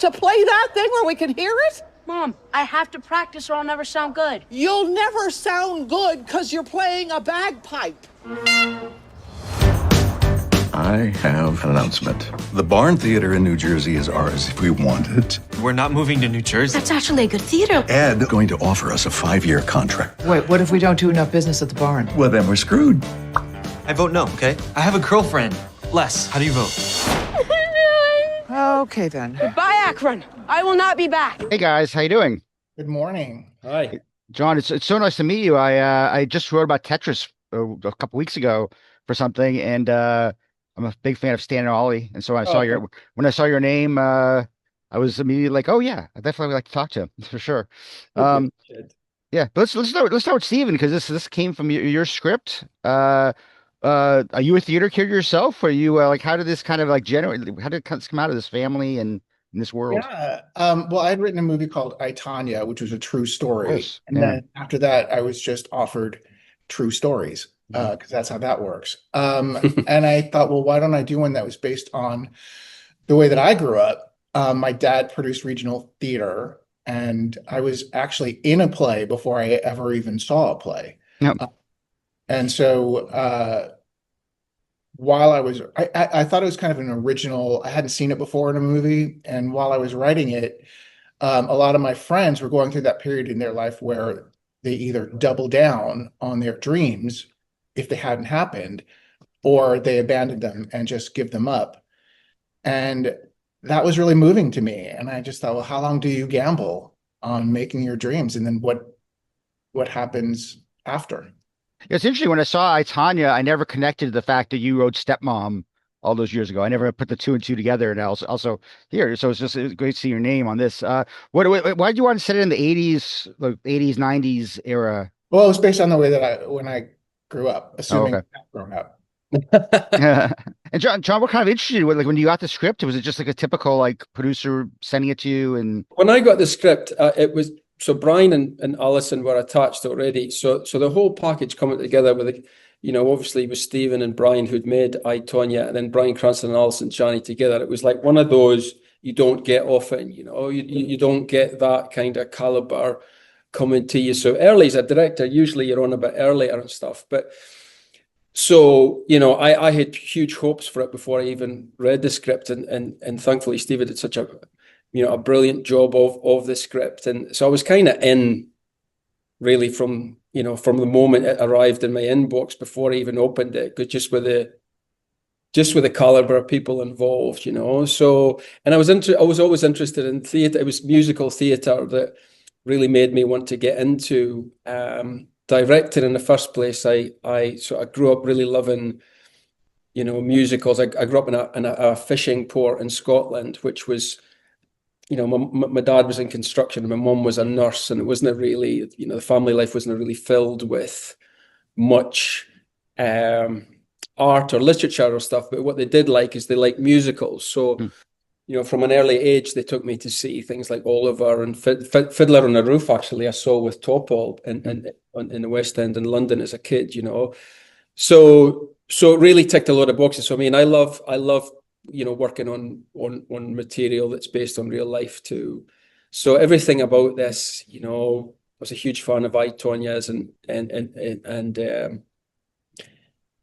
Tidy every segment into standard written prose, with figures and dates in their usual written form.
to play that thing where we can hear it? Mom, I have to practice or I'll never sound good. You'll never sound good because you're playing a bagpipe. I have an announcement. The Barn Theater in New Jersey is ours if we want it. We're not moving to New Jersey. That's actually a good theater. Ed's going to offer us a 5-year contract. Wait, what if we don't do enough business at the barn? Well, then we're screwed. I vote no, okay? I have a girlfriend. Les, how do you vote? Okay, then. Goodbye, Akron. I will not be back. Hey guys, how you doing? Good morning. Hi. John, it's so nice to meet you. I just wrote about Tetris a couple weeks ago for something, and I'm a big fan of Stan and Ollie, and so when I saw your name, I was immediately like, oh yeah, I definitely would like to talk to him for sure. Yeah, but let's start with Steven, because this came from your script. Are you a theater kid yourself? Or are you like, how did this kind of like how did this come out of this family and in this world? Yeah. Well, I'd written a movie called I, Tonya, which was a true story. Yes. And then after that, I was just offered true stories because that's how that works. And I thought, well, why don't I do one that was based on the way that I grew up? My dad produced regional theater, and I was actually in a play before I ever even saw a play. Yep. And so while I thought it was kind of an original, I hadn't seen it before in a movie. And while I was writing it, a lot of my friends were going through that period in their life where they either double down on their dreams if they hadn't happened, or they abandoned them and just give them up. And that was really moving to me. And I just thought, well, how long do you gamble on making your dreams? And then what happens after? It's interesting. When I saw I, Tonya, I never connected to the fact that you wrote Stepmom all those years ago. I never put the two and two together. And also here, so it's great to see your name on this. Why did you want to set it in the 80s, like 80s, 90s era? Well, it was based on the way that when I grew up, assuming I've grown up. And John, what kind of interested you? Like when you got the script, was it just like a typical like producer sending it to you? And when I got the script, it was. So Bryan and Allison were attached already. So the whole package coming together with, obviously with Steven and Bryan, who'd made I, Tonya, and then Bryan Cranston and Allison Janney together. It was like one of those you don't get often, you don't get that kind of caliber coming to you. So early as a director, usually you're on a bit earlier and stuff. But so, I had huge hopes for it before I even read the script. And thankfully, Steven did such a brilliant job of the script. And so I was kind of in really from the moment it arrived in my inbox before I even opened it, just with the caliber of people involved, So, and I was always interested in theater. It was musical theater that really made me want to get into directing in the first place. I grew up really loving, musicals. I grew up in a fishing port in Scotland, which was, my dad was in construction and my mum was a nurse, and it wasn't really, the family life wasn't really filled with much art or literature or stuff. But what they did like is they liked musicals. So, from an early age, they took me to see things like Oliver and Fiddler on the Roof. Actually, I saw with Topol in the West End in London as a kid. So it really ticked a lot of boxes. So I mean, I love working on material that's based on real life too. So everything about this, I was a huge fan of I, Tonya's and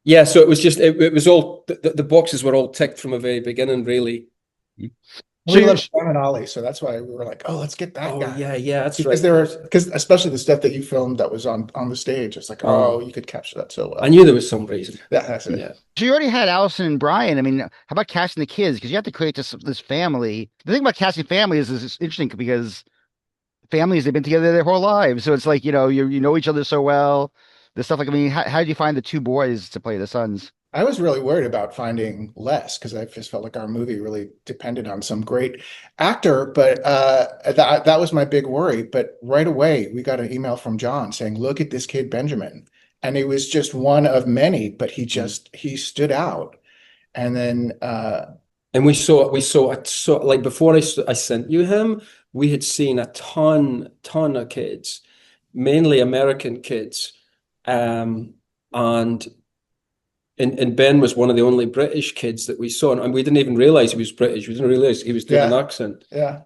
yeah, so it was just, it was all, the boxes were all ticked from a very beginning, really. We love Stan and Ollie, so that's why we were like, oh, let's get that guy. Yeah, that's because right. Because especially the stuff that you filmed that was on the stage, it's like, you could capture that so well. I knew there was some reason. Yeah, that's it. Yeah. so you already had Allison and Bryan. I mean, how about casting the kids? Because you have to create this family. The thing about casting family is it's interesting because families, they've been together their whole lives. So it's like, you know each other so well. The stuff like, I mean, how did you find the two boys to play the sons? I was really worried about finding Les because I just felt like our movie really depended on some great actor, but that was my big worry. But right away, we got an email from Jon saying, look at this kid, Benjamin. And it was just one of many, but he stood out. And then... and we saw like before I sent you him, we had seen a ton of kids, mainly American kids. And and Ben was one of the only British kids that we saw, and we didn't even realize he was British. We didn't realize he was doing an accent. Yeah.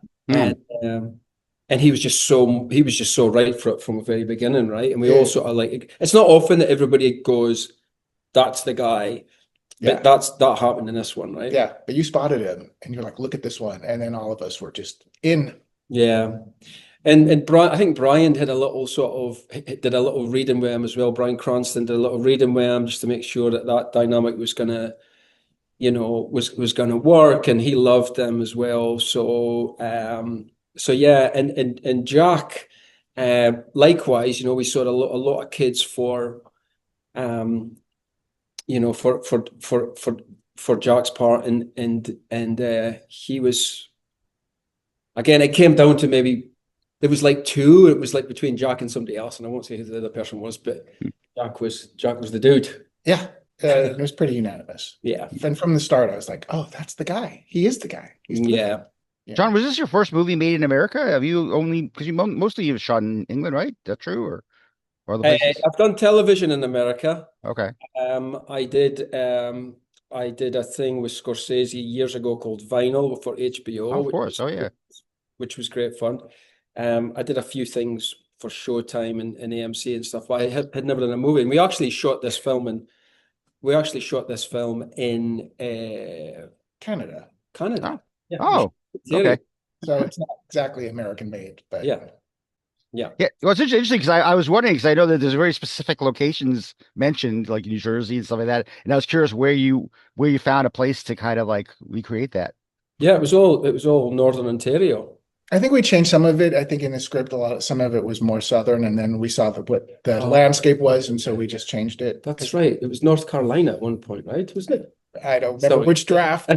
And he was just so right for it from the very beginning, right? And we all sort of like, it's not often that everybody goes, that's the guy, but that happened in this one, right? Yeah, but you spotted him, and you're like, look at this one, and then all of us were just in. Yeah. And Brian, I think Brian did a little reading with him as well. Bryan Cranston did a little reading with him just to make sure that dynamic was gonna, was gonna work, and he loved them as well. So yeah, and Jack, likewise, we saw a lot of kids for Jack's part, and he was, again, it came down to maybe. There was like two. It was like between Jack and somebody else, and I won't say who the other person was, but Jack was the dude. Yeah, it was pretty unanimous. Yeah, and from the start, I was like, "Oh, that's the guy. He is the guy." He's the guy. Yeah. Jon, was this your first movie made in America? Have you only, because mostly you've shot in England, right? That's true, or other places? I've done television in America. Okay. I did a thing with Scorsese years ago called Vinyl for HBO. Oh, of course. Which was great fun. I did a few things for Showtime and AMC and stuff, but I had never done a movie. And we actually shot this film in Canada. Oh. Yeah. Oh, okay. So it's not exactly American made, but yeah. Well, it's interesting because I was wondering, because I know that there's very specific locations mentioned, like New Jersey and stuff like that, and I was curious where you found a place to kind of like recreate that. Yeah, it was all Northern Ontario. I think we changed some of it. I think in the script, some of it was more southern, and then we saw what the landscape was, and so we just changed it. That's right. It was North Carolina at one point, right? Wasn't it? I don't remember which draft.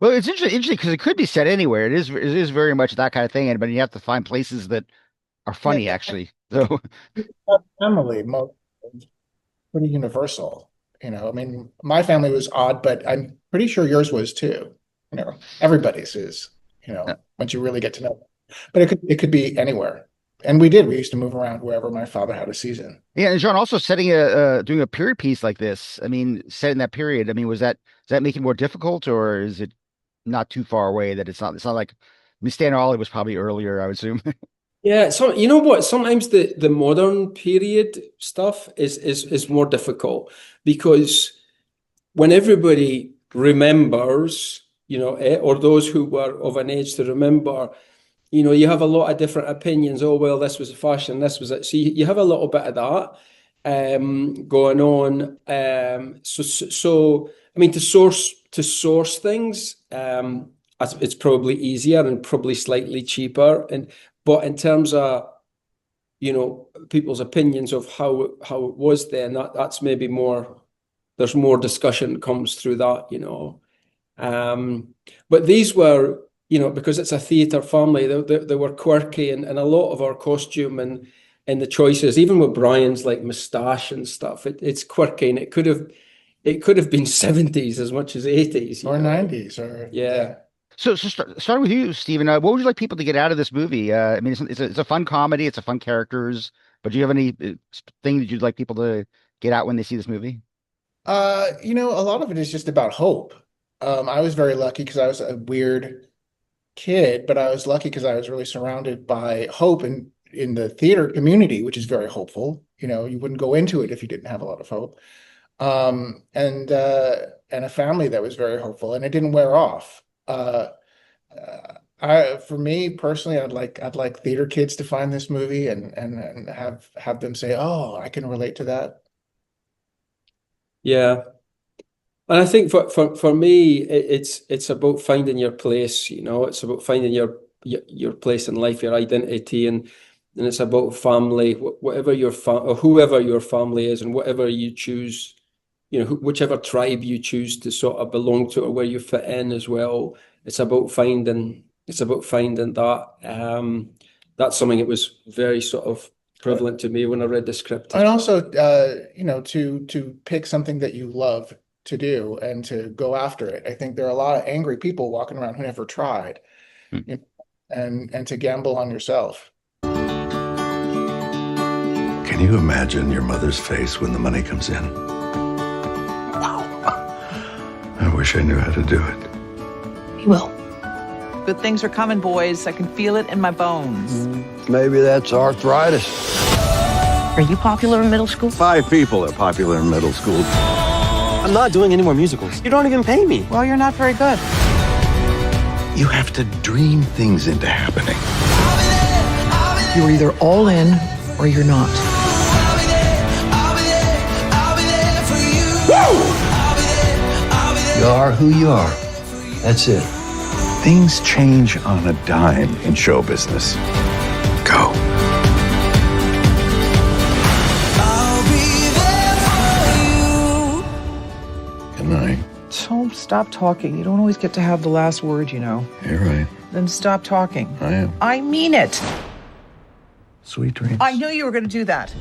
Well, it's interesting because it could be set anywhere. It is very much that kind of thing, but you have to find places that are funny, actually. So, family, pretty universal. I mean, my family was odd, but I'm pretty sure yours was too. Everybody's is. Once you really get to know them. But it could be anywhere. And we used to move around wherever my father had a season. Yeah, and Jon, also doing a period piece like this, I mean, set in that period, I mean, does that make it more difficult, or is it not too far away that it's not like, I mean, Stan Ollie was probably earlier, I would assume. Yeah, so you know what? Sometimes the modern period stuff is more difficult, because when everybody remembers, or those who were of an age to remember, you have a lot of different opinions. Oh, well, this was a fashion, this was it. So you have a little bit of that going on. So I mean, to source things, it's probably easier and probably slightly cheaper. But in terms of people's opinions of how it was then, that's maybe more. There's more discussion comes through that, But these were, because it's a theatre family, they were quirky, and a lot of our costume and the choices, even with Brian's like moustache and stuff, it's quirky, and it could have been 70s as much as 80s or 90s, or yeah. So start with you, Steven. What would you like people to get out of this movie? I mean, it's a fun comedy, it's a fun characters, but do you have any thing that you'd like people to get out when they see this movie? A lot of it is just about hope. I was very lucky because I was a weird kid, but I was lucky because I was really surrounded by hope in the theater community, which is very hopeful. You wouldn't go into it if you didn't have a lot of hope. And a family that was very hopeful, and it didn't wear off. For me personally, I'd like theater kids to find this movie and have them say, "Oh, I can relate to that." Yeah. And I think for me, it's about finding your place. It's about finding your place in life, your identity, and it's about family, whatever or whoever your family is, and whatever you choose, whichever tribe you choose to sort of belong to, or where you fit in as well. It's about finding that. That's something that was very sort of prevalent to me when I read the script. And also, to pick something that you love to do and to go after it. I think there are a lot of angry people walking around who never tried, and to gamble on yourself. Can you imagine your mother's face when the money comes in? wish I knew how to do it. You will. Good things are coming, boys. I can feel it in my bones. Maybe that's arthritis. Are you popular in middle school? 5 people are popular in middle school. I'm not doing any more musicals. You don't even pay me. Well, you're not very good. You have to dream things into happening. You're either all in or you're not. You are who you are. That's it. Things change on a dime in show business. Go. Good night. So stop talking. You don't always get to have the last word, you know. You're right. Then stop talking. I am. I mean it. Sweet dreams. I knew you were going to do that.